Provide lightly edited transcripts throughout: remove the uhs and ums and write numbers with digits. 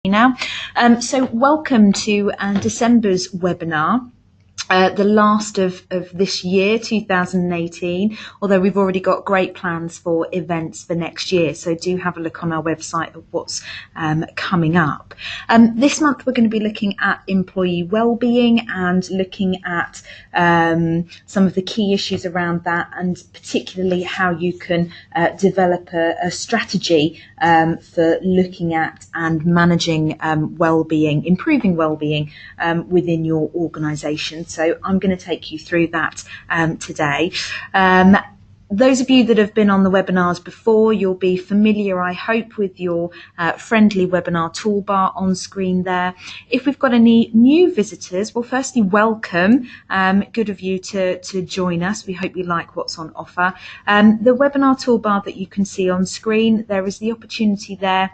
Now. So welcome to December's webinar. The last of this year, 2018, although we've already got great plans for events for next year. So do have a look on our website of what's coming up. This month, we're going to be looking at employee wellbeing and looking at some of the key issues around that, and particularly how you can develop a strategy for looking at and managing wellbeing, improving wellbeing within your organisation. So I'm going to take you through that today. Those of you that have been on the webinars before, you'll be familiar, I hope, with your friendly webinar toolbar on screen there. If we've got any new visitors, well, firstly, welcome. Good of you to join us. We hope you like what's on offer. The webinar toolbar that you can see on screen, there is the opportunity there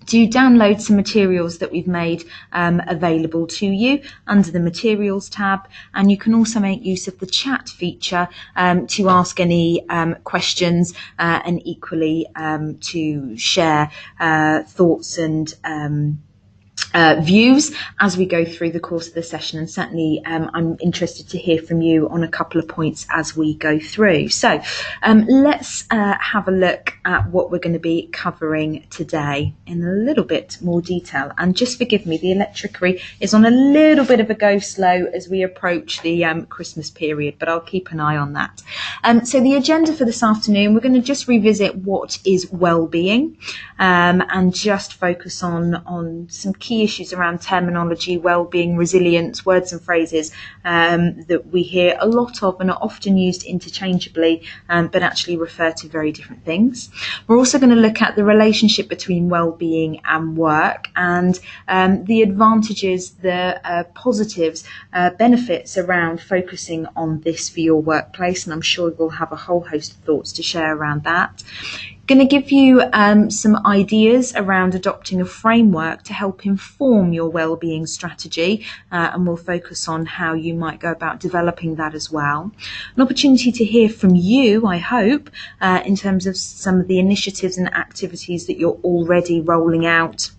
to download some materials that we've made available to you under the materials tab, and you can also make use of the chat feature to ask any questions and equally to share thoughts and views as we go through the course of the session. And certainly I'm interested to hear from you on a couple of points as we go through. So let's have a look at what we're going to be covering today in a little bit more detail. And just forgive me, the electricity is on a little bit of a go slow as we approach the Christmas period, but I'll keep an eye on that. So the agenda for this afternoon, we're going to just revisit what is wellbeing and just focus on some key issues around terminology, wellbeing, resilience, words and phrases that we hear a lot of and are often used interchangeably, but actually refer to very different things. We're also going to look at the relationship between wellbeing and work, and the advantages, the positives, benefits around focusing on this for your workplace, and I'm sure we'll have a whole host of thoughts to share around that. Going to give you some ideas around adopting a framework to help inform your wellbeing strategy, and we'll focus on how you might go about developing that as well. An opportunity to hear from you, I hope, in terms of some of the initiatives and activities that you're already rolling out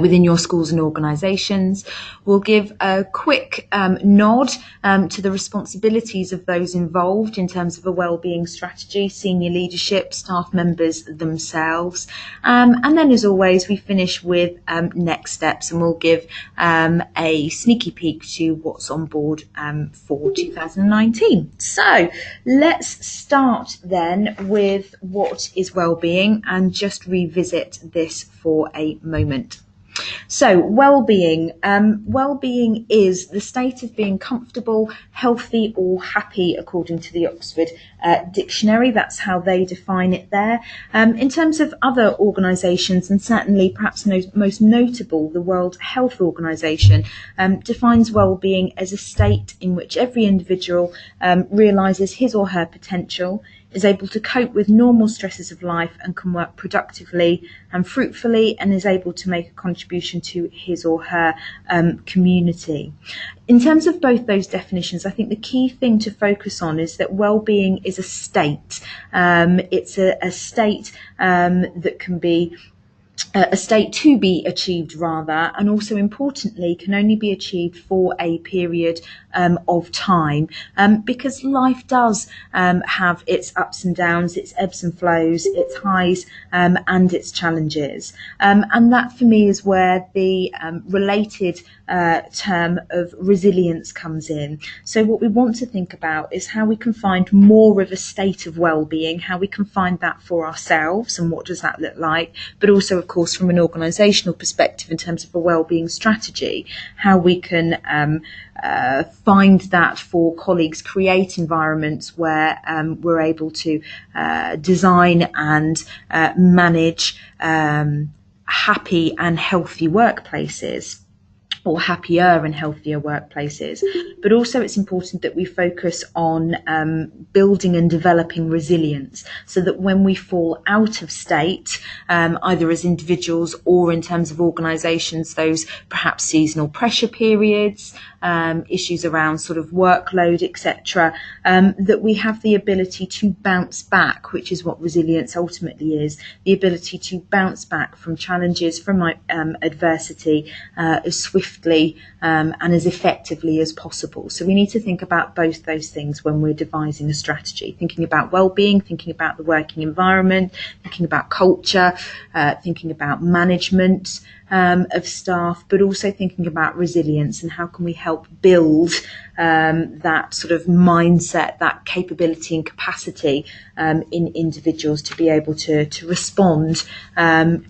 within your schools and organisations. We'll give a quick nod to the responsibilities of those involved in terms of a wellbeing strategy, senior leadership, staff members themselves. And then, as always, we finish with next steps, and we'll give a sneaky peek to what's on board for 2019. So let's start then with what is wellbeing and just revisit this for a moment. So wellbeing. Wellbeing is the state of being comfortable, healthy or happy, according to the Oxford Dictionary. That's how they define it there. In terms of other organisations, and certainly perhaps most notable, the World Health Organization defines wellbeing as a state in which every individual realises his or her potential, is able to cope with normal stresses of life and can work productively and fruitfully, and is able to make a contribution to his or her community. In terms of both those definitions, I think the key thing to focus on is that well-being is a state. It's a state that can be a state to be achieved rather, and also importantly can only be achieved for a period of time, because life does have its ups and downs, its ebbs and flows, its highs and its challenges, and that for me is where the related term of resilience comes in. So what we want to think about is how we can find more of a state of well-being, how we can find that for ourselves and what does that look like, but also of course from an organisational perspective in terms of a wellbeing strategy, how we can find that for colleagues, create environments where we're able to design and manage happy and healthy workplaces. or happier and healthier workplaces. But also it's important that we focus on building and developing resilience, so that when we fall out of state, either as individuals or in terms of organisations, those perhaps seasonal pressure periods, issues around sort of workload, etc., that we have the ability to bounce back, which is what resilience ultimately is, the ability to bounce back from challenges, from adversity, as swiftly and as effectively as possible. So we need to think about both those things when we're devising a strategy, thinking about well-being, thinking about the working environment, thinking about culture, thinking about management of staff, but also thinking about resilience and how can we help build that sort of mindset, that capability and capacity in individuals to be able to respond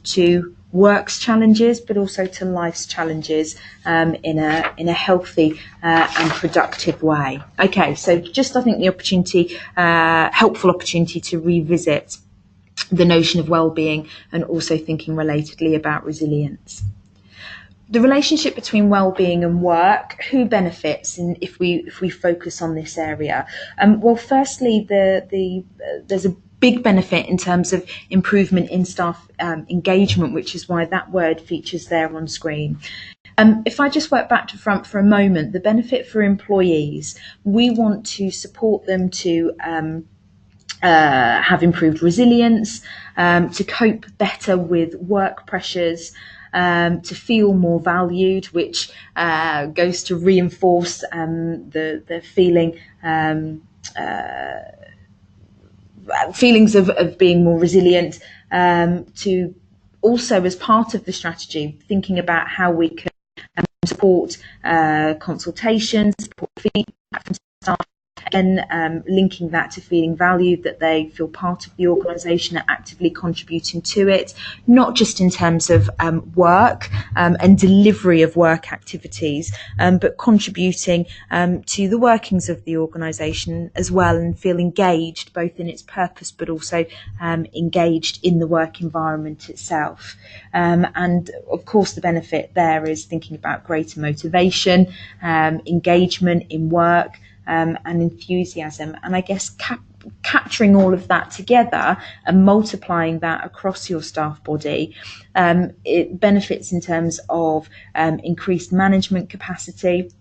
to work's challenges, but also to life's challenges in a healthy and productive way. Okay, so just I think the opportunity, helpful opportunity to revisit the notion of well-being and also thinking relatedly about resilience. The relationship between well-being and work, who benefits if we focus on this area? Well, firstly, there's a big benefit in terms of improvement in staff engagement, which is why that word features there on screen. If I just work back to front for a moment, the benefit for employees, we want to support them to have improved resilience, to cope better with work pressures, to feel more valued, which goes to reinforce the feelings of being more resilient, to also, as part of the strategy, thinking about how we can support consultations, support feedback from staff, again, linking that to feeling valued, that they feel part of the organisation, are actively contributing to it, not just in terms of work and delivery of work activities, but contributing to the workings of the organisation as well, and feel engaged both in its purpose but also engaged in the work environment itself. And of course the benefit there is thinking about greater motivation, engagement in work, and enthusiasm, and I guess capturing all of that together and multiplying that across your staff body, it benefits in terms of increased management capacity,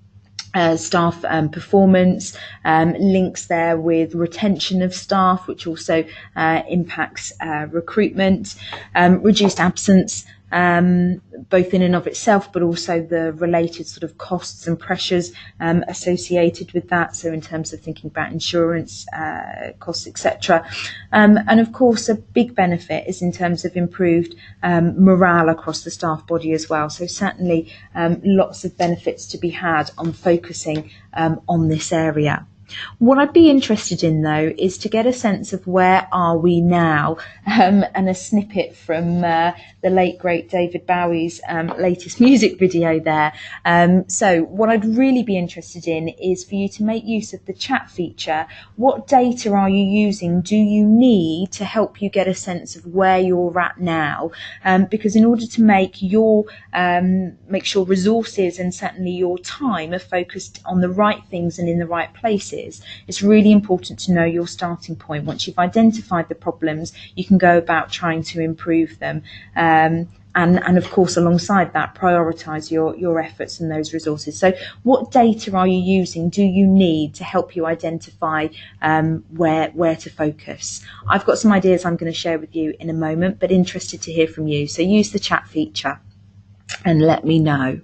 staff performance, links there with retention of staff, which also impacts recruitment, reduced absence, both in and of itself, but also the related sort of costs and pressures associated with that. So in terms of thinking about insurance costs, etc. And of course, a big benefit is in terms of improved morale across the staff body as well. So certainly lots of benefits to be had on focusing on this area. What I'd be interested in, though, is to get a sense of where are we now, and a snippet from the late, great David Bowie's latest music video there. So what I'd really be interested in is for you to make use of the chat feature. What data are you using? Do you need to help you get a sense of where you're at now? Because in order to make sure resources and certainly your time are focused on the right things and in the right places, it's really important to know your starting point. Once you've identified the problems, you can go about trying to improve them. And of course, alongside that, prioritise your efforts and those resources. So what data are you using? Do you need to help you identify where to focus? I've got some ideas I'm going to share with you in a moment, but interested to hear from you. So use the chat feature and let me know.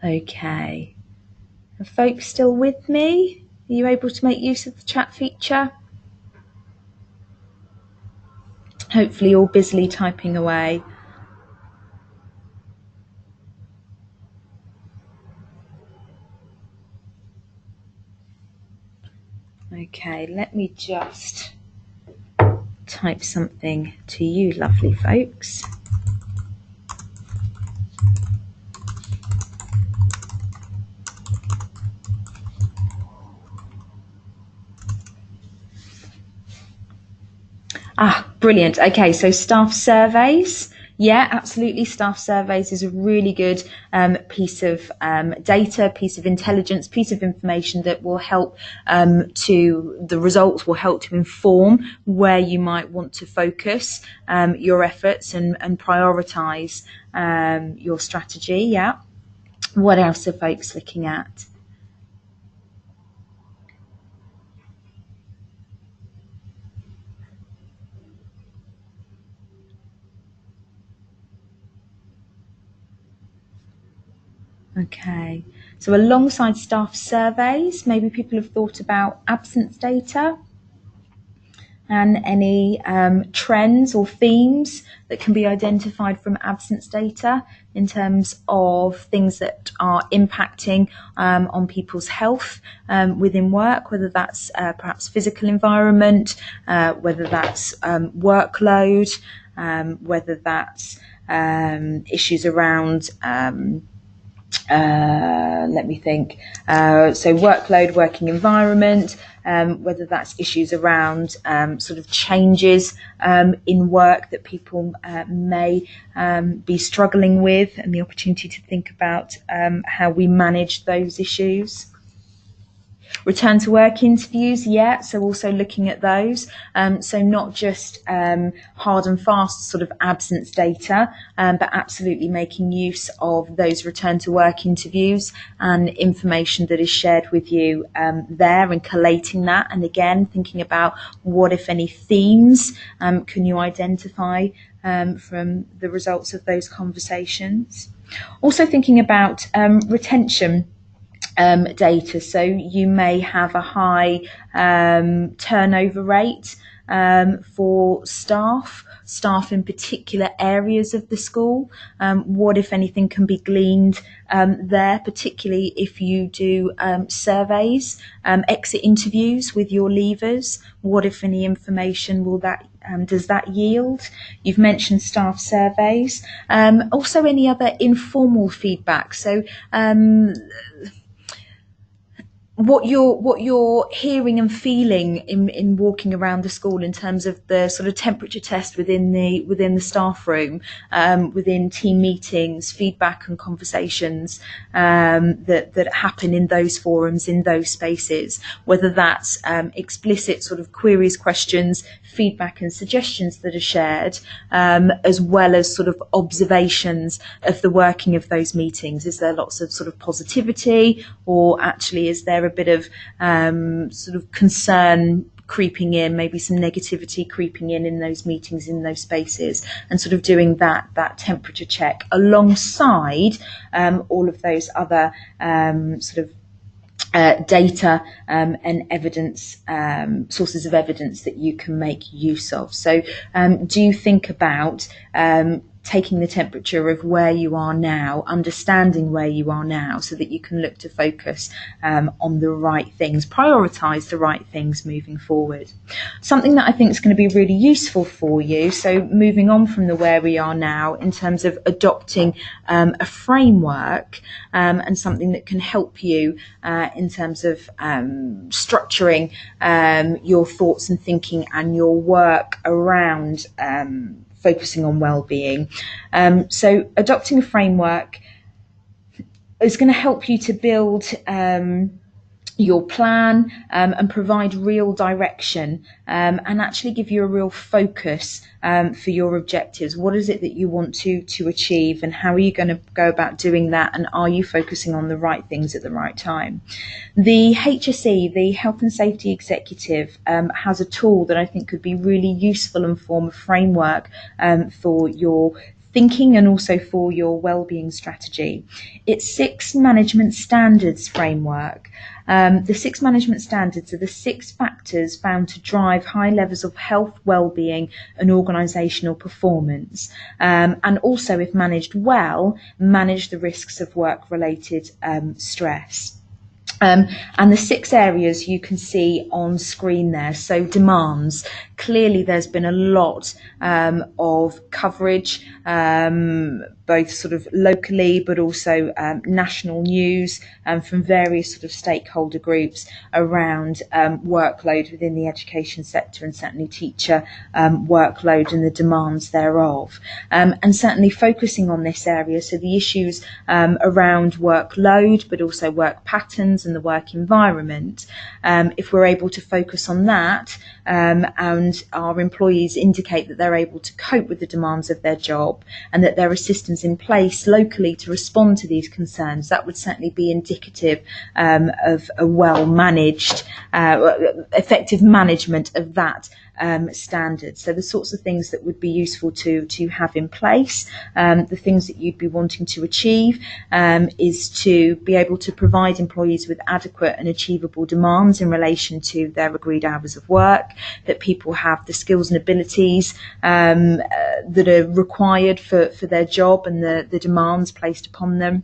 Okay, are folks still with me? Are you able to make use of the chat feature? Hopefully all busily typing away. Okay, let me just type something to you lovely folks. Brilliant. Okay, so staff surveys. Yeah, absolutely. Staff surveys is a really good piece of data, piece of intelligence, piece of information that will help the results will help to inform where you might want to focus your efforts and prioritise your strategy. Yeah. What else are folks looking at? Okay, so alongside staff surveys, maybe people have thought about absence data and any trends or themes that can be identified from absence data in terms of things that are impacting on people's health within work, whether that's perhaps physical environment, whether that's workload, whether that's issues around let me think. So workload, working environment, whether that's issues around sort of changes in work that people may be struggling with, and the opportunity to think about how we manage those issues. Return to work interviews, yeah, so also looking at those. So not just hard and fast sort of absence data, but absolutely making use of those return to work interviews and information that is shared with you there, and collating that. And again, thinking about what, if any, themes can you identify from the results of those conversations. Also thinking about retention data. So you may have a high turnover rate for staff in particular areas of the school. What, if anything, can be gleaned there, particularly if you do surveys, exit interviews with your leavers? What, if any, information will that does that yield? You've mentioned staff surveys. Also any other informal feedback. So what you're hearing and feeling in walking around the school in terms of the sort of temperature test within the staff room, within team meetings, feedback and conversations that happen in those forums, in those spaces, whether that's explicit sort of queries, questions, feedback and suggestions that are shared, as well as sort of observations of the working of those meetings. Is there lots of sort of positivity, or actually is there a bit of sort of concern creeping in, maybe some negativity creeping in those meetings, in those spaces, and sort of doing that temperature check alongside all of those other sort of data and evidence, sources of evidence that you can make use of. So do you think about taking the temperature of where you are now, understanding where you are now, so that you can look to focus on the right things, prioritise the right things moving forward. Something that I think is going to be really useful for you, so moving on from the where we are now in terms of adopting a framework and something that can help you in terms of structuring your thoughts and thinking and your work around focusing on well-being. So adopting a framework is going to help you to build your plan and provide real direction and actually give you a real focus for your objectives. What is it that you want to achieve, and how are you going to go about doing that, and are you focusing on the right things at the right time? The HSE, the Health and Safety Executive, has a tool that I think could be really useful and form a framework for your thinking and also for your wellbeing strategy. It's 6 management standards framework. The 6 management standards are the 6 factors found to drive high levels of health, well-being and organisational performance, and also, if managed well, manage the risks of work-related stress. And the 6 areas you can see on screen there. So demands. Clearly there's been a lot of coverage, both sort of locally but also national news from various sort of stakeholder groups around workload within the education sector, and certainly teacher workload and the demands thereof. And certainly focusing on this area, so the issues around workload but also work patterns and the work environment. If we're able to focus on that and our employees indicate that they're able to cope with the demands of their job and that there are systems in place locally to respond to these concerns, that would certainly be indicative of a well-managed, effective management of that standard. So the sorts of things that would be useful to have in place, the things that you'd be wanting to achieve is to be able to provide employees with adequate and achievable demands in relation to their agreed hours of work, that people have the skills and abilities that are required for their job and the demands placed upon them.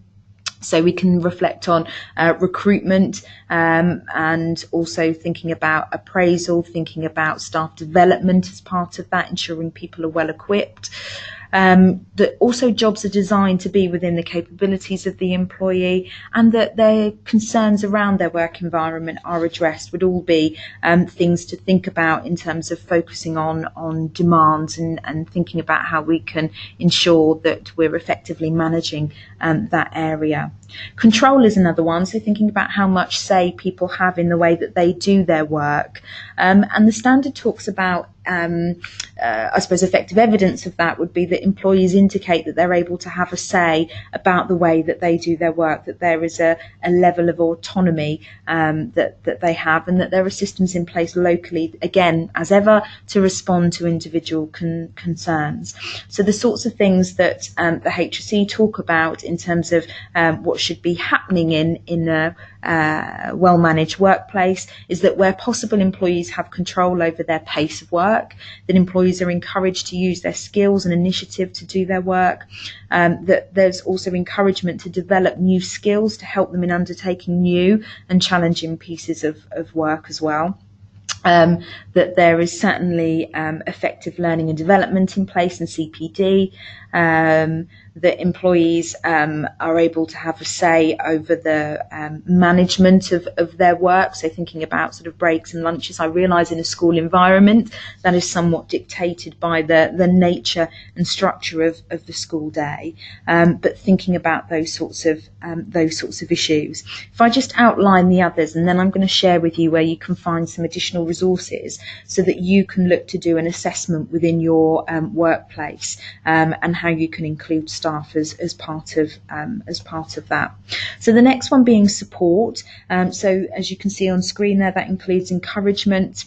So we can reflect on recruitment and also thinking about appraisal, thinking about staff development as part of that, ensuring people are well equipped. That also jobs are designed to be within the capabilities of the employee, and that their concerns around their work environment are addressed, would all be things to think about in terms of focusing on demands and thinking about how we can ensure that we're effectively managing that area. Control is another one, so thinking about how much say people have in the way that they do their work. And the standard talks about I suppose effective evidence of that would be that employees indicate that they're able to have a say about the way that they do their work, that there is a level of autonomy that they have, and that there are systems in place locally, again, as ever, to respond to individual concerns. So the sorts of things that the HSE talk about in terms of what should be happening in a well-managed workplace is that where possible, employees have control over their pace of work, that employees are encouraged to use their skills and initiative to do their work, that there's also encouragement to develop new skills to help them in undertaking new and challenging pieces of work as well. That there is certainly effective learning and development in place in CPD, that employees are able to have a say over the management of their work, so thinking about sort of breaks and lunches. I realise in a school environment that is somewhat dictated by the nature and structure of the school day, but thinking about those sorts of issues. If I just outline the others, and then I'm going to share with you where you can find some additional resources so that you can look to do an assessment within your workplace, and how you can include staff as part of that. So the next one being support. So as you can see on screen there, that includes encouragement,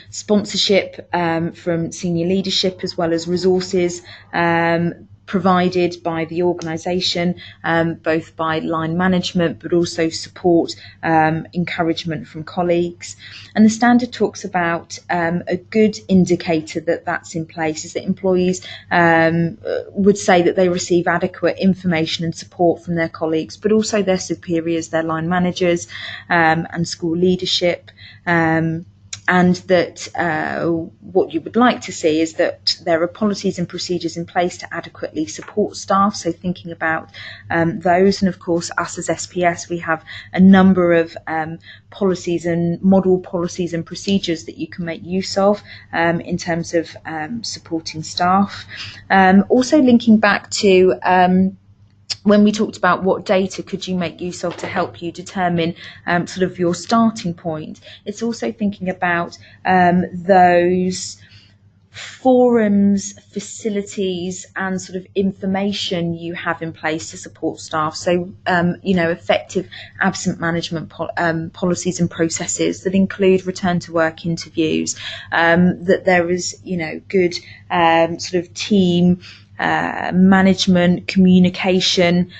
sponsorship from senior leadership, as well as resources provided by the organisation, both by line management but also support, encouragement from colleagues. And the standard talks about a good indicator that that's in place is that employees would say that they receive adequate information and support from their colleagues, but also their superiors, their line managers, and school leadership. And that what you would like to see is that there are policies and procedures in place to adequately support staff, so thinking about those. And of course, us as SPS, we have a number of policies and model policies and procedures that you can make use of in terms of supporting staff. Also linking back to when we talked about what data could you make use of to help you determine sort of your starting point, it's also thinking about those forums, facilities and sort of information you have in place to support staff. So, effective absent management policies and processes that include return to work interviews, that there is, good sort of team management, communication,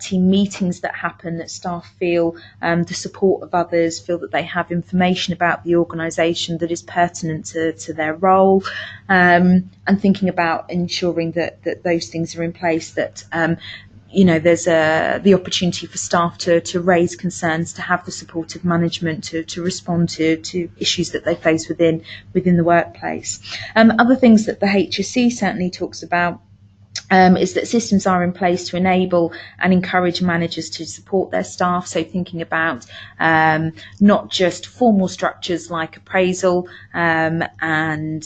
team meetings that happen, that staff feel the support of others, feel that they have information about the organisation that is pertinent to their role, and thinking about ensuring that those things are in place, that there's the opportunity for staff to raise concerns, to have the support of management to respond to issues that they face within the workplace. Other things that the HSE certainly talks about is that systems are in place to enable and encourage managers to support their staff. So thinking about not just formal structures like appraisal and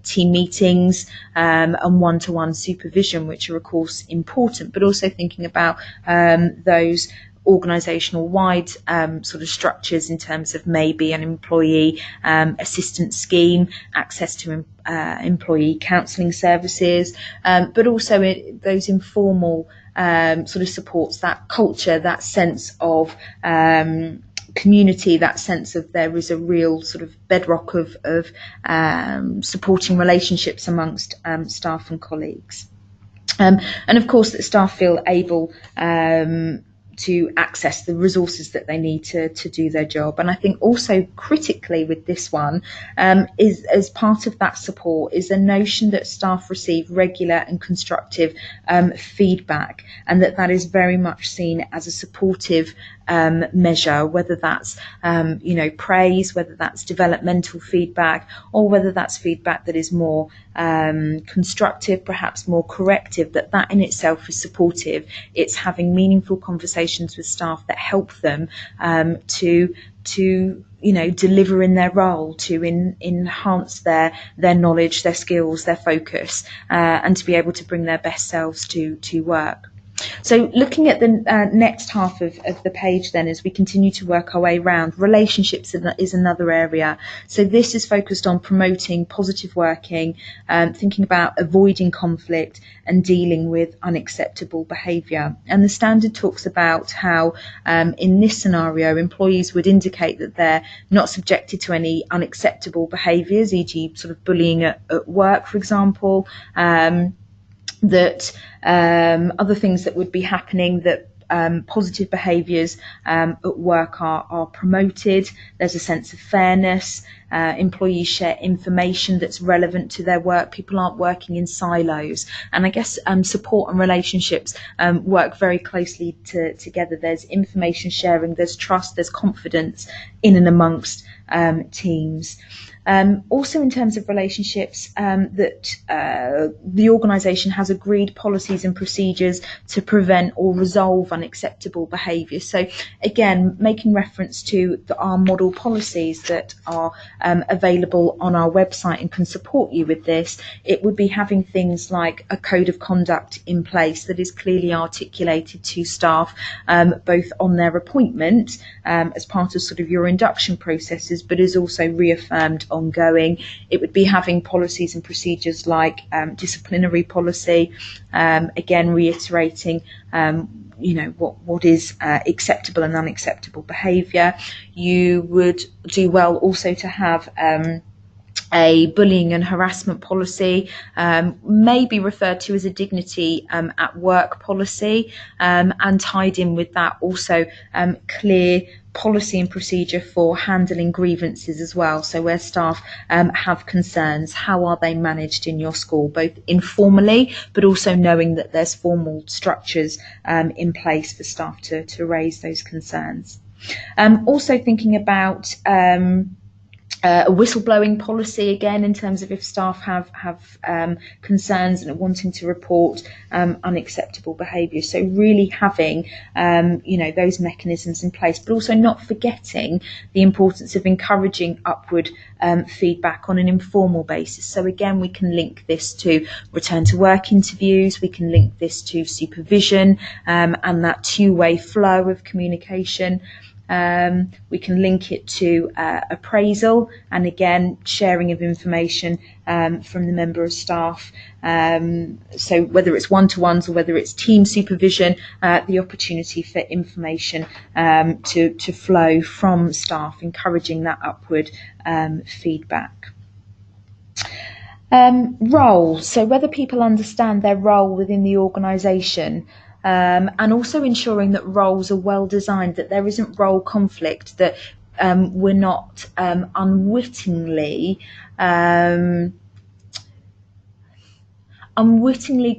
team meetings and one-to-one supervision, which are of course important, but also thinking about those organisational wide sort of structures in terms of maybe an employee assistance scheme, access to employee counselling services, but also those informal sort of supports, that culture, that sense of community, that sense of there is a real sort of bedrock of supporting relationships amongst staff and colleagues. And of course that staff feel able to access the resources that they need to do their job. And I think also critically with this one is, as part of that support, is the notion that staff receive regular and constructive feedback, and that is very much seen as a supportive measure, whether that's praise, whether that's developmental feedback, or whether that's feedback that is more constructive, perhaps more corrective, that in itself is supportive. It's having meaningful conversations with staff that help them to deliver in their role, to enhance their knowledge, their skills, their focus, and to be able to bring their best selves to work. So looking at the next half of the page then, as we continue to work our way around, relationships is another area. So this is focused on promoting positive working, thinking about avoiding conflict and dealing with unacceptable behaviour. And the standard talks about how in this scenario employees would indicate that they're not subjected to any unacceptable behaviours, e.g. sort of bullying at work, for example, that other things that would be happening, that positive behaviours at work are promoted. There's a sense of fairness. Employees share information that's relevant to their work. People aren't working in silos. And I guess support and relationships work very closely together. There's information sharing, there's trust, there's confidence in and amongst teams. Also in terms of relationships, that the organisation has agreed policies and procedures to prevent or resolve unacceptable behaviour. So again, making reference to our model policies that are available on our website and can support you with this, it would be having things like a code of conduct in place that is clearly articulated to staff, both on their appointment as part of sort of your induction processes, but is also reaffirmed ongoing. It would be having policies and procedures like disciplinary policy, again reiterating what is acceptable and unacceptable behaviour. You would do well also to have a bullying and harassment policy, may be referred to as a dignity at work policy, and tied in with that also clear policy and procedure for handling grievances as well. So where staff have concerns, how are they managed in your school, both informally but also knowing that there's formal structures in place for staff to raise those concerns. Also thinking about a whistleblowing policy, again, in terms of if staff have concerns and are wanting to report unacceptable behaviour. So really having those mechanisms in place, but also not forgetting the importance of encouraging upward feedback on an informal basis. So again, we can link this to return to work interviews, we can link this to supervision and that two-way flow of communication. We can link it to appraisal, and again sharing of information from the member of staff. So whether it's one-to-ones or whether it's team supervision, the opportunity for information to flow from staff, encouraging that upward feedback. Role, so whether people understand their role within the organisation, and also ensuring that roles are well designed, that there isn't role conflict, that we're not unwittingly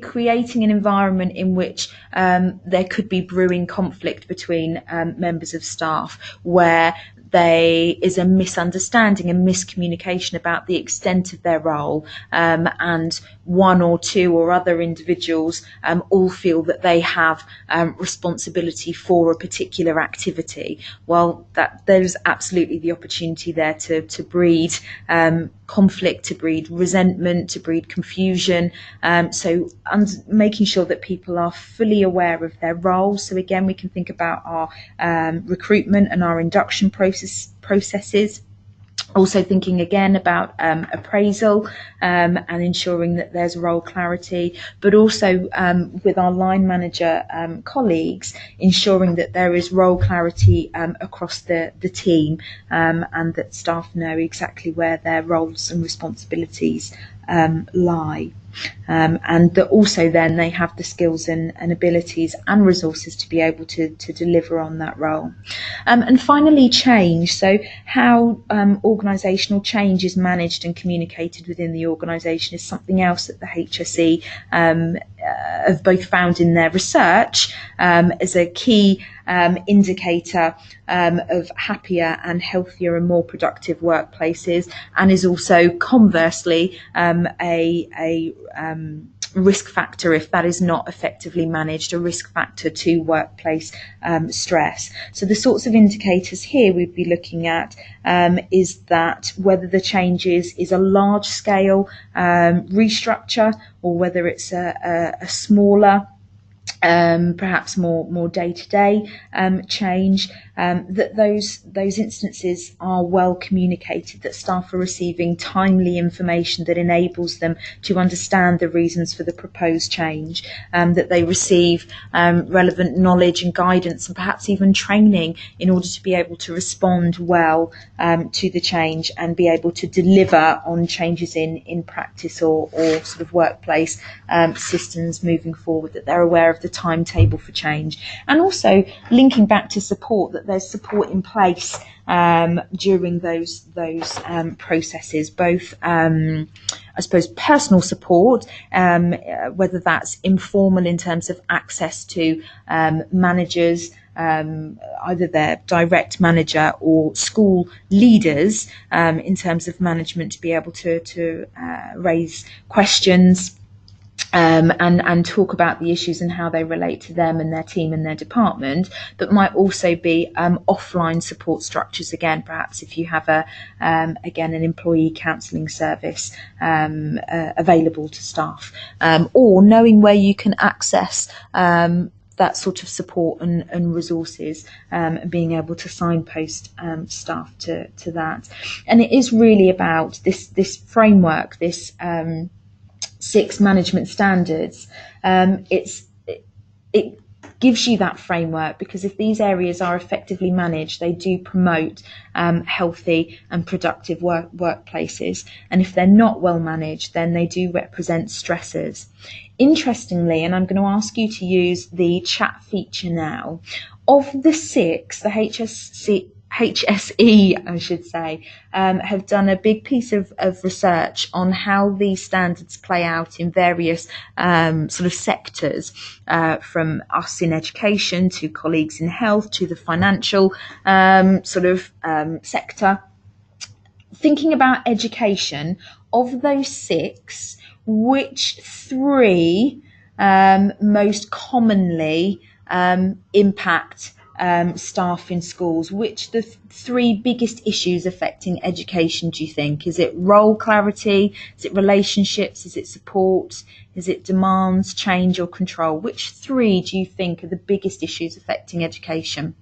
creating an environment in which there could be brewing conflict between members of staff, where there is a misunderstanding and miscommunication about the extent of their role, and one or two or other individuals all feel that they have responsibility for a particular activity. Well, there's absolutely the opportunity there to breed conflict, to breed resentment, to breed confusion. So making sure that people are fully aware of their role. So again, we can think about our recruitment and our induction processes. Also thinking again about appraisal and ensuring that there's role clarity, but also with our line manager colleagues, ensuring that there is role clarity across the team, and that staff know exactly where their roles and responsibilities lie. And that also then they have the skills and abilities and resources to be able to deliver on that role. And finally, change. So how organisational change is managed and communicated within the organisation is something else that the HSE have both found in their research as a key indicator of happier and healthier and more productive workplaces, and is also conversely a risk factor if that is not effectively managed, a risk factor to workplace stress. So the sorts of indicators here we'd be looking at is that whether the change is a large scale restructure, or whether it's a smaller perhaps more day-to-day change, that those instances are well communicated, that staff are receiving timely information that enables them to understand the reasons for the proposed change, that they receive relevant knowledge and guidance and perhaps even training in order to be able to respond well to the change and be able to deliver on changes in practice or sort of workplace systems moving forward, that they're aware of the timetable for change. And also linking back to support, that there's support in place during those processes, both I suppose personal support, whether that's informal in terms of access to managers, either their direct manager or school leaders, in terms of management to be able to raise questions and talk about the issues and how they relate to them and their team and their department, but might also be offline support structures. Again, perhaps if you have an employee counselling service available to staff, or knowing where you can access that sort of support and resources, and being able to signpost staff to that. And it is really about this framework, this 6 management standards. It gives you that framework, because if these areas are effectively managed, they do promote healthy and productive workplaces. And if they're not well managed, then they do represent stressors. Interestingly, and I'm going to ask you to use the chat feature now, of the 6, the HSE, I should say, have done a big piece of research on how these standards play out in various sort of sectors, from us in education to colleagues in health to the financial sector. Thinking about education, of those 6, which 3 most commonly impact staff in schools? Which the 3 biggest issues affecting education do you think? Is it role clarity? Is it relationships? Is it support? Is it demands, change or control? Which 3 do you think are the biggest issues affecting education?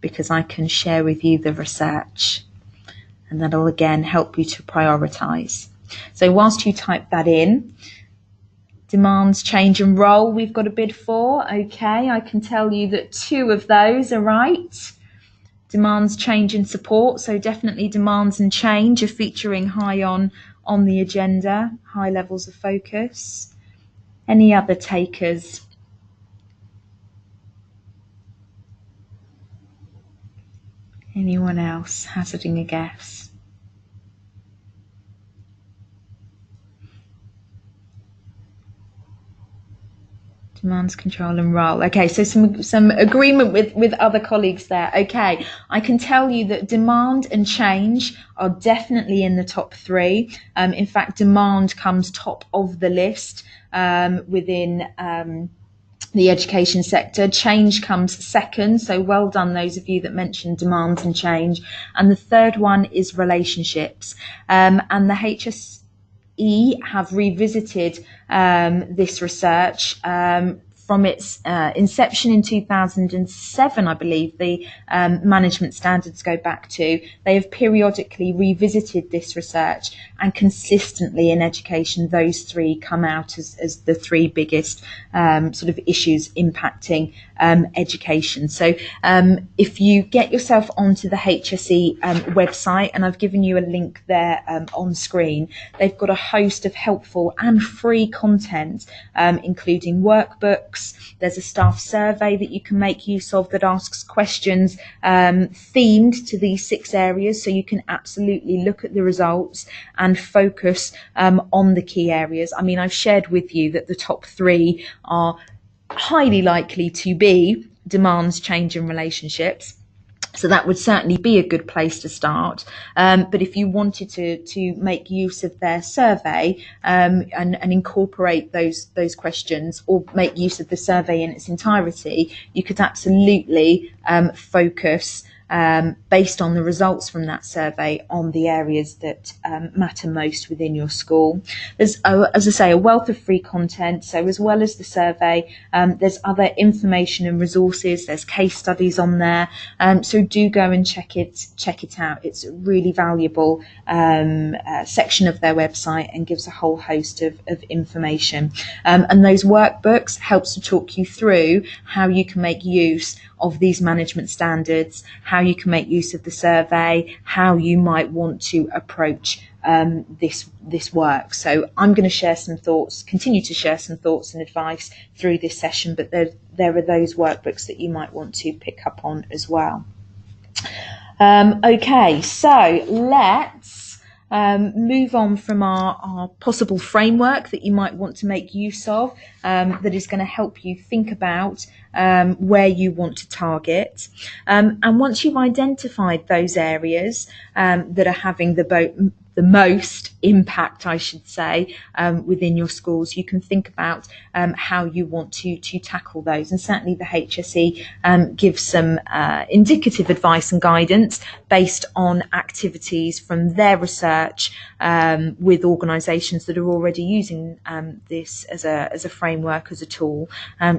Because I can share with you the research, and that'll again help you to prioritise. So whilst you type that in, demands, change and role, we've got a bid for. Okay, I can tell you that 2 of those are right. Demands, change and support. So definitely demands and change are featuring high on the agenda, high levels of focus. Any other takers? Anyone else hazarding a guess? Demands, control and role. Okay, so some agreement with other colleagues there. Okay, I can tell you that demand and change are definitely in the top three. In fact, demand comes top of the list within the education sector. Change comes second, so well done those of you that mentioned demands and change. And the third one is relationships. And the HSE have revisited this research from its inception in 2007, I believe the management standards go back to. They have periodically revisited this research, and consistently in education, those three come out as the three biggest sort of issues impacting education. So if you get yourself onto the HSE website, and I've given you a link there on screen, they've got a host of helpful and free content, including workbooks. There's a staff survey that you can make use of that asks questions themed to these 6 areas, so you can absolutely look at the results and focus on the key areas. I mean, I've shared with you that the top 3 are highly likely to be demands, change and relationships. So that would certainly be a good place to start. But if you wanted to make use of their survey and incorporate those questions, or make use of the survey in its entirety, you could absolutely focus based on the results from that survey on the areas that matter most within your school. There's, as I say, a wealth of free content. So as well as the survey, there's other information and resources. There's case studies on there. So do go and check it out. It's a really valuable section of their website and gives a whole host of information. And those workbooks helps to talk you through how you can make use of these management standards, how you can make use of the survey, how you might want to approach this work. So I'm going to share some thoughts, continue to share some thoughts and advice through this session, but there are those workbooks that you might want to pick up on as well. Okay, so let's move on from our possible framework that you might want to make use of, that is going to help you think about where you want to target. And once you've identified those areas that are having the most impact, I should say, within your schools, you can think about how you want to tackle those. And certainly the HSE gives some indicative advice and guidance based on activities from their research with organisations that are already using this as a framework, as a tool.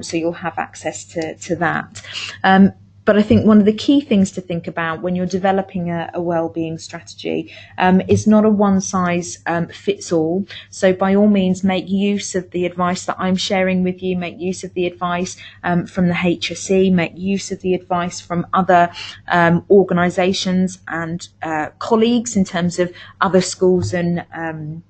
So you'll have access to that. But I think one of the key things to think about when you're developing a wellbeing strategy is not a one-size-fits-all. So by all means, make use of the advice that I'm sharing with you, make use of the advice from the HSE, make use of the advice from other organisations and colleagues in terms of other schools and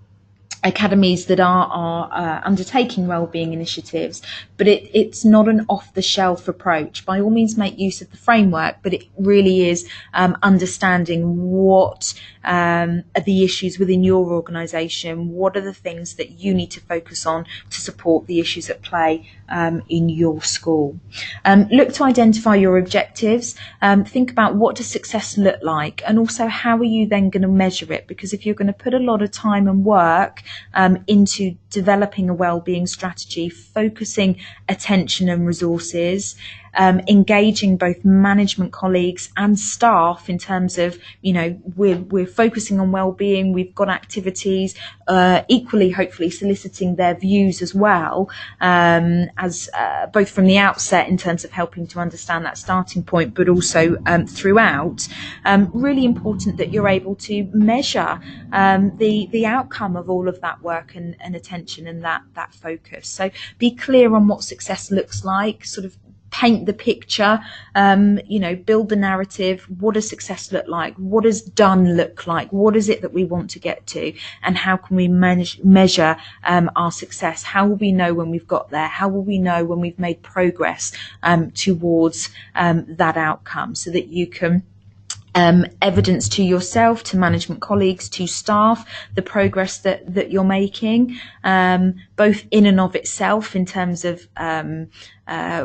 academies that are undertaking wellbeing initiatives, but it's not an off-the-shelf approach. By all means, make use of the framework, but it really is understanding what are the issues within your organisation, what are the things that you need to focus on to support the issues at play in your school. Look to identify your objectives, think about what does success look like, and also how are you then going to measure it, because if you're going to put a lot of time and work into developing a wellbeing strategy, focusing attention and resources, engaging both management colleagues and staff in terms of, you know, we're focusing on wellbeing, we've got activities, equally hopefully soliciting their views as well, as both from the outset in terms of helping to understand that starting point, but also throughout. Really important that you're able to measure the outcome of all of that work and attention and that focus. So be clear on what success looks like, sort of paint the picture, build the narrative. What does success look like? What does done look like? What is it that we want to get to? And how can we measure our success? How will we know when we've got there? How will we know when we've made progress towards that outcome, so that you can evidence to yourself, to management colleagues, to staff, the progress that you're making, but both in and of itself in terms of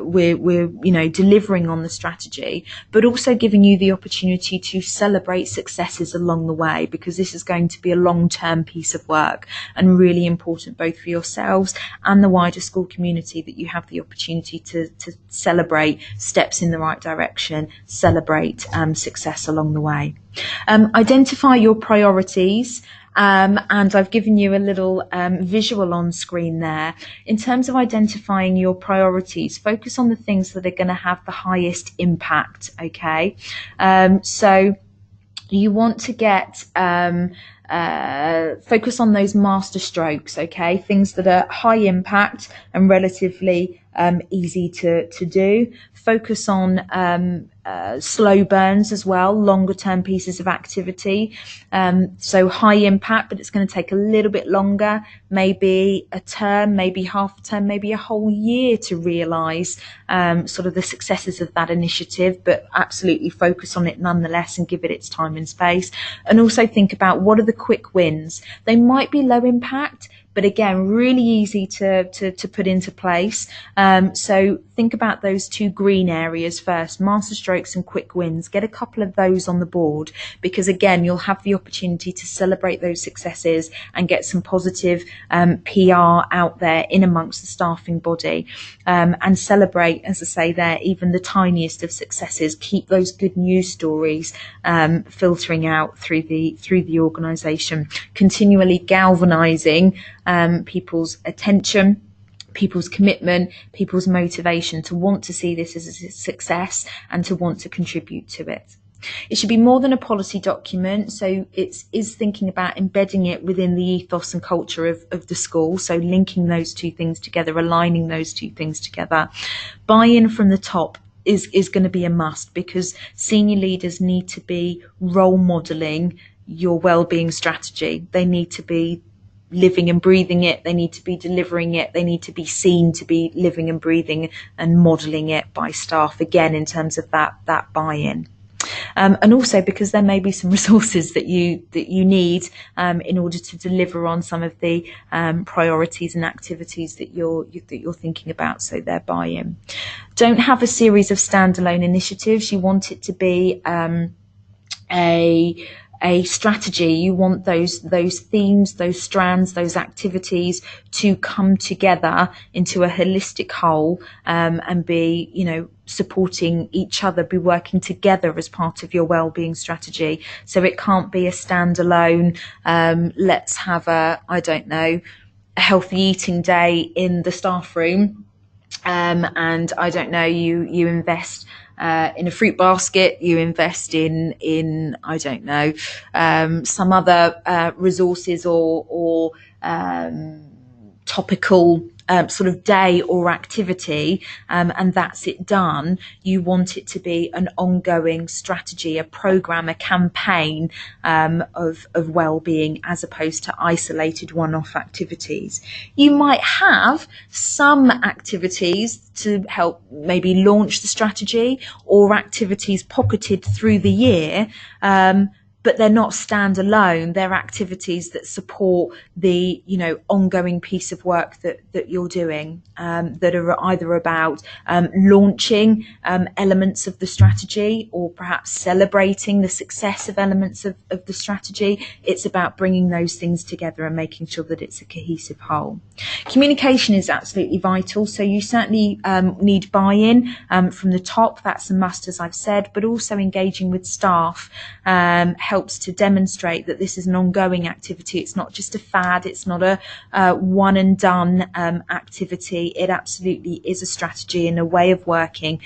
we're delivering on the strategy, but also giving you the opportunity to celebrate successes along the way, because this is going to be a long-term piece of work and really important both for yourselves and the wider school community, that you have the opportunity to celebrate steps in the right direction, celebrate success along the way. Identify your priorities. And I've given you a little visual on screen there. In terms of identifying your priorities, focus on the things that are going to have the highest impact, okay? So you want to get focus on those master strokes, okay? Things that are high impact and relatively easy to do. Focus on slow burns as well, longer term pieces of activity. So high impact, but it's going to take a little bit longer, maybe a term, maybe half a term, maybe a whole year to realise sort of the successes of that initiative, but absolutely focus on it nonetheless and give it its time and space. And also think about what are the quick wins. They might be low impact, but again, really easy to put into place. So think about those two green areas first, master strokes and quick wins. Get a couple of those on the board, because again, you'll have the opportunity to celebrate those successes and get some positive PR out there in amongst the staffing body, and celebrate, as I say there, even the tiniest of successes. Keep those good news stories filtering out through the organisation, continually galvanising people's attention, people's commitment, people's motivation to want to see this as a success and to want to contribute to it. It should be more than a policy document, so it is thinking about embedding it within the ethos and culture of the school, so linking those two things together, aligning those two things together. Buy-in from the top is going to be a must, because senior leaders need to be role modelling your wellbeing strategy. They need to be living and breathing it, they need to be delivering it, they need to be seen to be living and breathing and modelling it by staff, again in terms of that buy-in. And also because there may be some resources that you need in order to deliver on some of the priorities and activities that you're thinking about, so their buy-in. Don't have a series of standalone initiatives. You want it to be a strategy. You want those themes, those strands, those activities to come together into a holistic whole, and be, supporting each other, be working together as part of your wellbeing strategy. So it can't be a standalone, let's have a healthy eating day in the staff room, and you invest in a fruit basket, you invest in some other resources or topical sort of day or activity, and that's it done. You want it to be an ongoing strategy, a program, a campaign of well-being, as opposed to isolated one-off activities. You might have some activities to help maybe launch the strategy, or activities pocketed through the year, but they're not standalone. They're activities that support the, ongoing piece of work that you're doing, that are either about launching elements of the strategy, or perhaps celebrating the success of elements of the strategy. It's about bringing those things together and making sure that it's a cohesive whole. Communication is absolutely vital. So you certainly need buy-in from the top. That's a must, as I've said, but also engaging with staff helps to demonstrate that this is an ongoing activity. It's not just a fad. It's not a one and done activity. It absolutely is a strategy and a way of working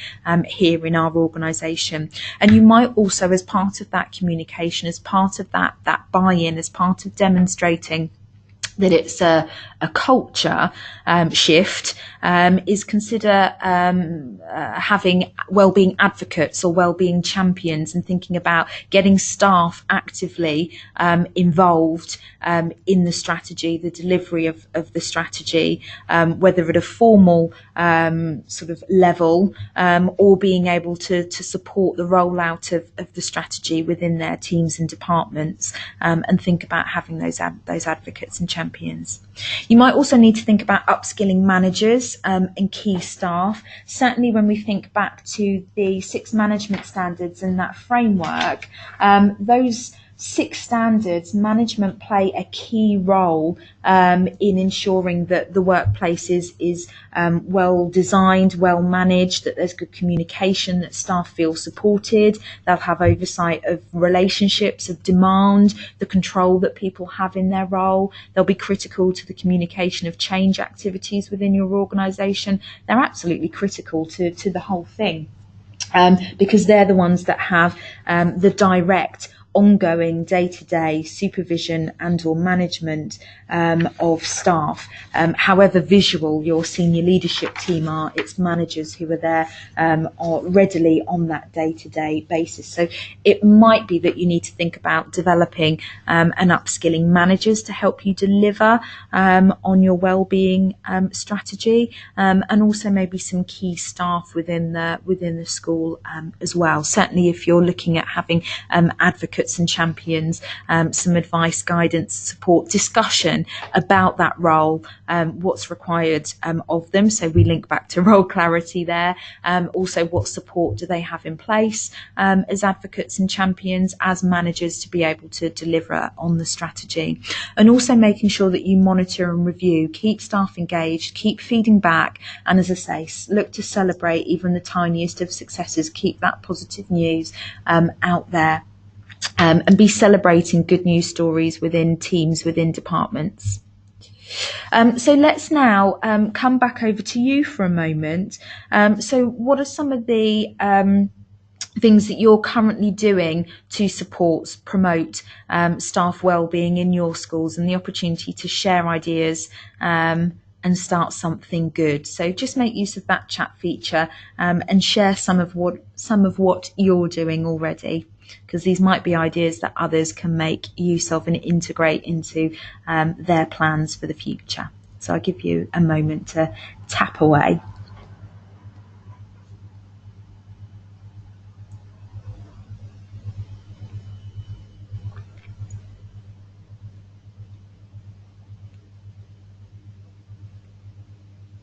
here in our organisation. And you might also, as part of that communication, as part of that buy-in, as part of demonstrating that it's a culture shift, is consider having wellbeing advocates or wellbeing champions, and thinking about getting staff actively involved in the strategy, the delivery of the strategy, whether at a formal sort of level, or being able to support the rollout of the strategy within their teams and departments, and think about having those advocates and champions champions. You might also need to think about upskilling managers and key staff. Certainly when we think back to the 6 management standards and that framework, those 6 standards, management play a key role in ensuring that the workplace is well designed, well managed, that there's good communication, that staff feel supported. They'll have oversight of relationships, of demand, the control that people have in their role. They'll be critical to the communication of change activities within your organisation. They're absolutely critical to the whole thing because they're the ones that have the direct ongoing day-to-day supervision and or management of staff. However visual your senior leadership team are, it's managers who are there are readily on that day-to-day basis. So it might be that you need to think about developing and upskilling managers to help you deliver on your wellbeing strategy, and also maybe some key staff within the school as well. Certainly if you're looking at having advocates and champions, some advice, guidance, support, discussion about that role, what's required of them. So we link back to role clarity there. Also, what support do they have in place as advocates and champions, as managers, to be able to deliver on the strategy. And also making sure that you monitor and review, keep staff engaged, keep feeding back, and as I say, look to celebrate even the tiniest of successes, keep that positive news out there. And be celebrating good news stories within teams, within departments. So let's now come back over to you for a moment. So what are some of the things that you're currently doing to support, promote staff wellbeing in your schools, and the opportunity to share ideas and start something good? So just make use of that chat feature and share some of what you're doing already, because these might be ideas that others can make use of and integrate into their plans for the future. So I'll give you a moment to tap away.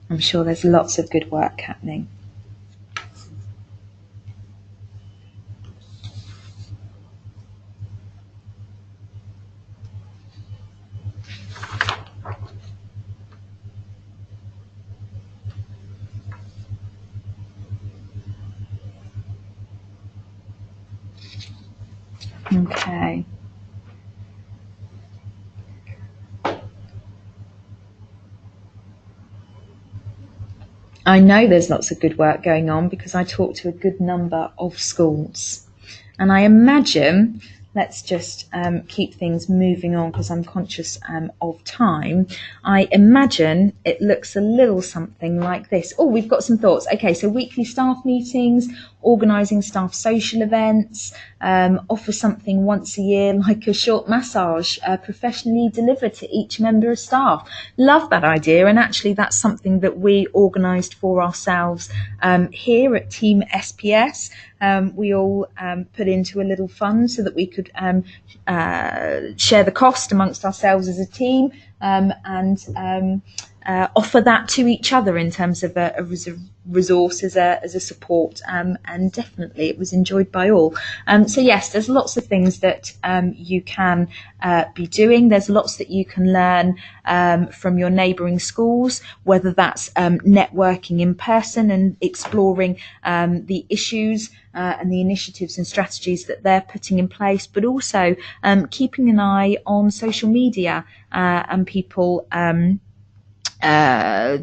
I'm sure there's lots of good work happening. Okay. I know there's lots of good work going on because I talk to a good number of schools. And I imagine, let's just keep things moving on because I'm conscious of time. I imagine it looks a little something like this. Oh, we've got some thoughts. Okay, so weekly staff meetings, organising staff social events, offer something once a year like a short massage, professionally delivered to each member of staff. Love that idea, and actually that's something that we organised for ourselves here at Team SPS. We all put into a little fund so that we could share the cost amongst ourselves as a team and offer that to each other in terms of a resource as a support, and definitely it was enjoyed by all. So yes, there's lots of things that you can be doing. There's lots that you can learn from your neighbouring schools, whether that's networking in person and exploring the issues and the initiatives and strategies that they're putting in place, but also keeping an eye on social media and people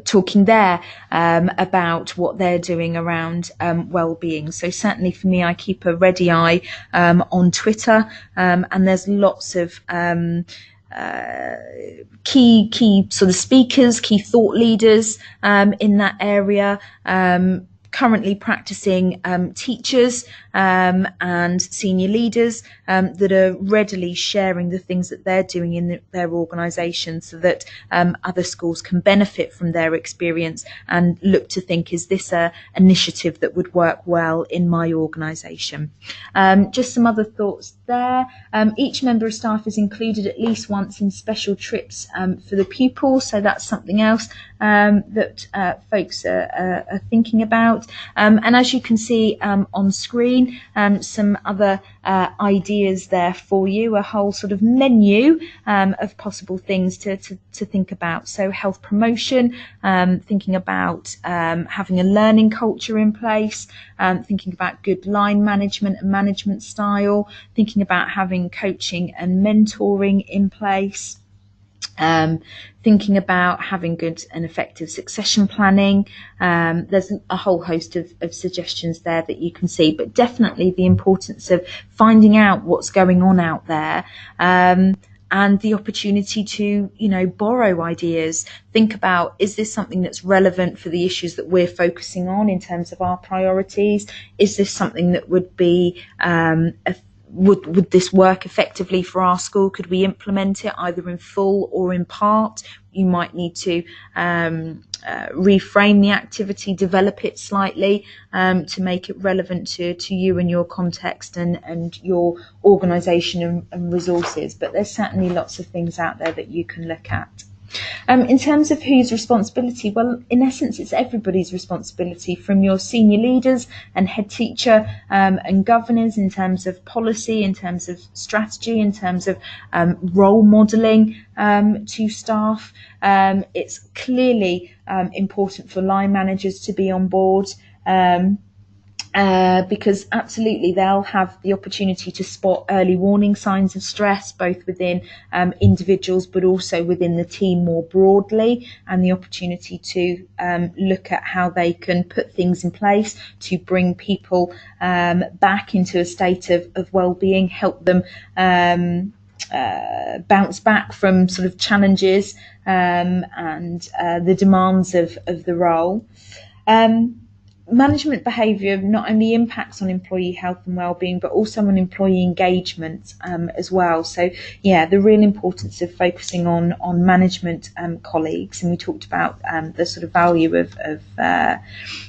talking there about what they're doing around well-being. So certainly for me, I keep a ready eye on Twitter, and there's lots of key sort of speakers, key thought leaders in that area, currently practicing teachers and senior leaders that are readily sharing the things that they're doing in their organisation, so that other schools can benefit from their experience and look to think, is this an initiative that would work well in my organisation? Just some other thoughts there. Each member of staff is included at least once in special trips for the pupils, so that's something else that folks are thinking about. And as you can see on screen, some other ideas there for you, a whole sort of menu of possible things to think about. So health promotion, thinking about having a learning culture in place, thinking about good line management and management style, thinking about having coaching and mentoring in place. Thinking about having good and effective succession planning. There's a whole host of suggestions there that you can see, but definitely the importance of finding out what's going on out there, and the opportunity to, borrow ideas. Think about, is this something that's relevant for the issues that we're focusing on in terms of our priorities? Is this something that would be would this work effectively for our school? Could we implement it either in full or in part? You might need to reframe the activity, develop it slightly to make it relevant to you and your context and your organisation and resources. But there's certainly lots of things out there that you can look at. In terms of whose responsibility, well, in essence, it's everybody's responsibility, from your senior leaders and head teacher and governors, in terms of policy, in terms of strategy, in terms of role modelling to staff. It's clearly important for line managers to be on board. Because absolutely they'll have the opportunity to spot early warning signs of stress, both within individuals but also within the team more broadly, and the opportunity to look at how they can put things in place to bring people back into a state of well-being, help them bounce back from sort of challenges and the demands of the role. Management behaviour not only impacts on employee health and wellbeing, but also on employee engagement as well. So, the real importance of focusing on management colleagues, and we talked about the sort of value of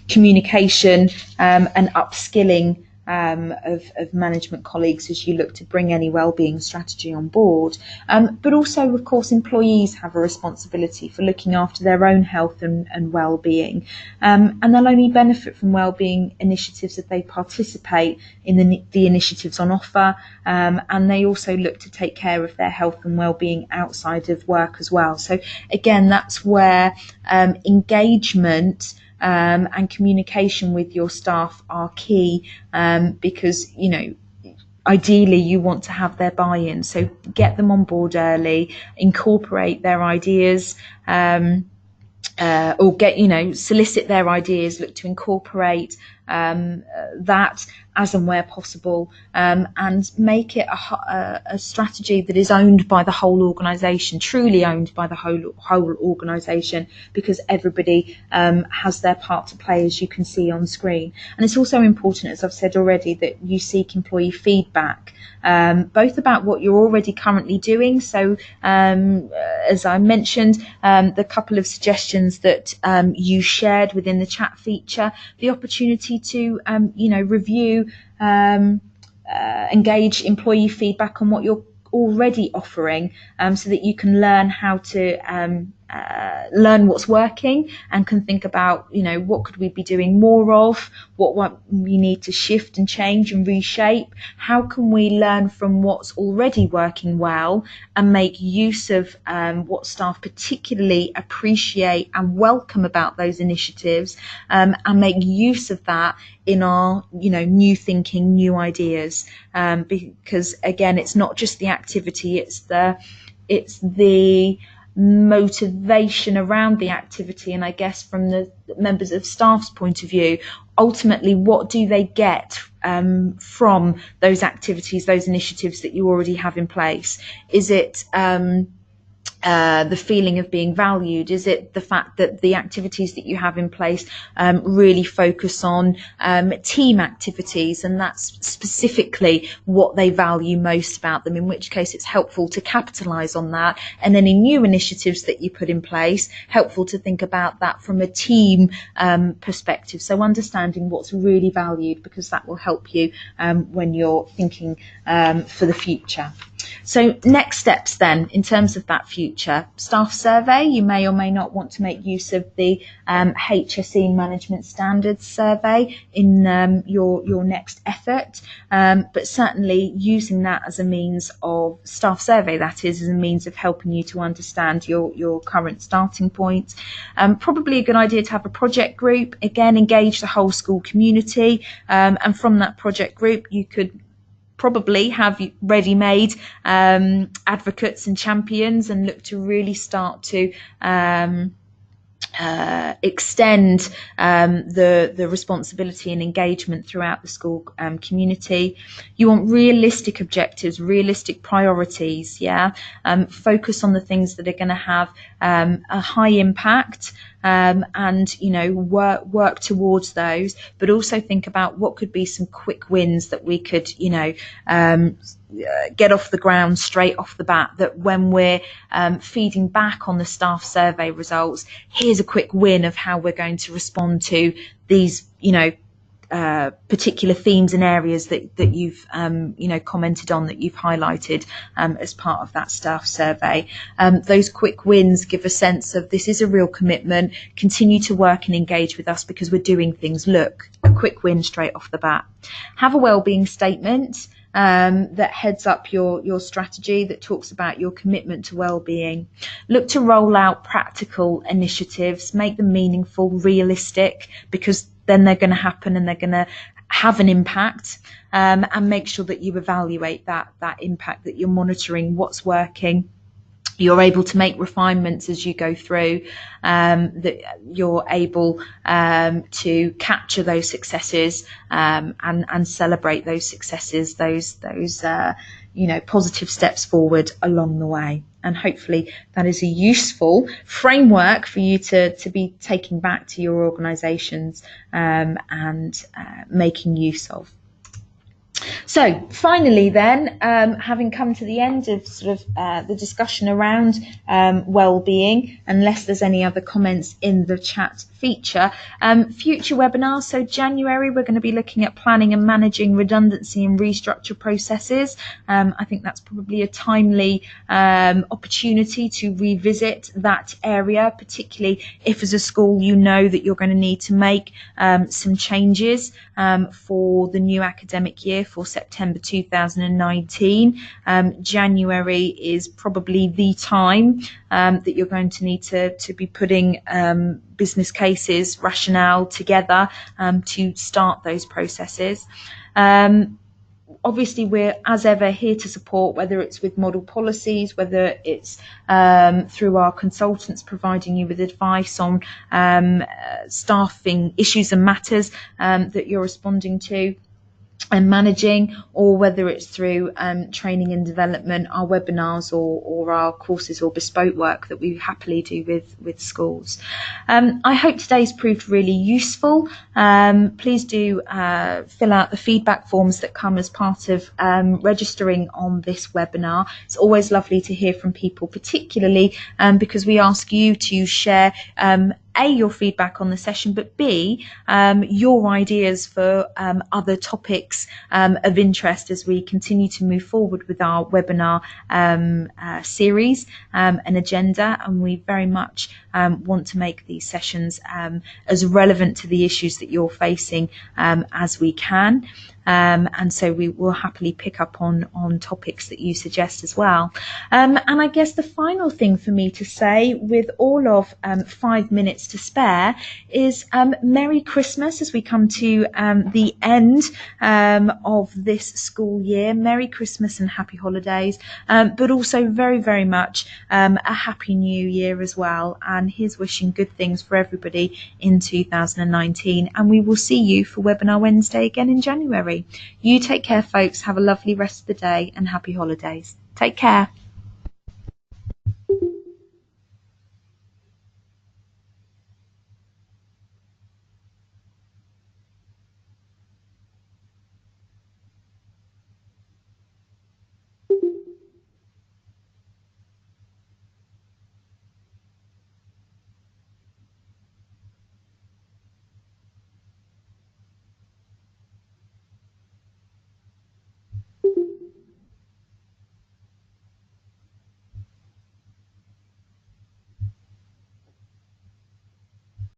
communication and upskilling of management colleagues as you look to bring any wellbeing strategy on board. But also, of course, employees have a responsibility for looking after their own health and wellbeing. And they'll only benefit from wellbeing initiatives if they participate in the initiatives on offer. And they also look to take care of their health and wellbeing outside of work as well. So again, that's where engagement and communication with your staff are key, because, ideally you want to have their buy-in. So get them on board early, incorporate their ideas, or solicit their ideas, look to incorporate that as and where possible, and make it a strategy that is owned by the whole organisation, truly owned by the whole organisation, because everybody has their part to play, as you can see on screen. And it's also important, as I've said already, that you seek employee feedback, both about what you're already currently doing. So as I mentioned, the couple of suggestions that you shared within the chat feature, the opportunity to review, engage employee feedback on what you're already offering, so that you can learn how to learn what's working, and can think about, what could we be doing more of, what we need to shift and change and reshape, how can we learn from what's already working well and make use of what staff particularly appreciate and welcome about those initiatives, and make use of that in our new thinking, new ideas, because again, it's not just the activity, it's the motivation around the activity. And I guess from the members of staff's point of view, ultimately, what do they get from those activities, those initiatives that you already have in place? Is it the feeling of being valued? Is it the fact that the activities that you have in place really focus on team activities, and that's specifically what they value most about them, in which case it's helpful to capitalise on that, and any new initiatives that you put in place, helpful to think about that from a team perspective. So understanding what's really valued, because that will help you when you're thinking for the future. So next steps then, in terms of that future staff survey, you may or may not want to make use of the HSE Management Standards survey in your next effort, but certainly using that as a means of staff survey, that is, as a means of helping you to understand your current starting point. Probably a good idea to have a project group, again, engage the whole school community, and from that project group you could probably have ready-made advocates and champions, and look to really start to extend the responsibility and engagement throughout the school community. You want realistic objectives, realistic priorities, focus on the things that are going to have a high impact, and work towards those, but also think about what could be some quick wins that we could get off the ground straight off the bat, that when we're feeding back on the staff survey results, here's a quick win of how we're going to respond to these particular themes and areas that you've commented on, that you've highlighted as part of that staff survey. Those quick wins give a sense of, this is a real commitment, continue to work and engage with us because we're doing things. Look, a quick win straight off the bat. Have a wellbeing statement that heads up your strategy, that talks about your commitment to wellbeing. Look to roll out practical initiatives, make them meaningful, realistic, because then they're going to happen and they're going to have an impact, and make sure that you evaluate that impact, that you're monitoring what's working. You're able to make refinements as you go through, that you're able to capture those successes, and celebrate those successes, those positive steps forward along the way. And hopefully that is a useful framework for you to be taking back to your organisations and making use of. So finally then, having come to the end of the discussion around wellbeing, unless there's any other comments in the chat feature, future webinars. So January, we're going to be looking at planning and managing redundancy and restructure processes. I think that's probably a timely opportunity to revisit that area, particularly if as a school you know that you're going to need to make some changes for the new academic year, for September 2019. January is probably the time that you're going to need to be putting business cases, rationale together to start those processes. Obviously, we're as ever here to support, whether it's with model policies, whether it's through our consultants providing you with advice on staffing issues and matters that you're responding to and managing, or whether it's through training and development, our webinars or our courses or bespoke work that we happily do with schools. I hope today's proved really useful. Please do fill out the feedback forms that come as part of registering on this webinar. It's always lovely to hear from people, particularly because we ask you to share A, your feedback on the session, but B, your ideas for other topics of interest as we continue to move forward with our webinar series and agenda. And we very much want to make these sessions as relevant to the issues that you're facing as we can. And so we will happily pick up on topics that you suggest as well. And I guess the final thing for me to say, with all of 5 minutes to spare, is Merry Christmas as we come to the end of this school year. Merry Christmas and happy holidays, but also very, very much a happy new year as well. And here's wishing good things for everybody in 2019. And we will see you for Webinar Wednesday again in January. You take care, folks. Have a lovely rest of the day and happy holidays. Take care.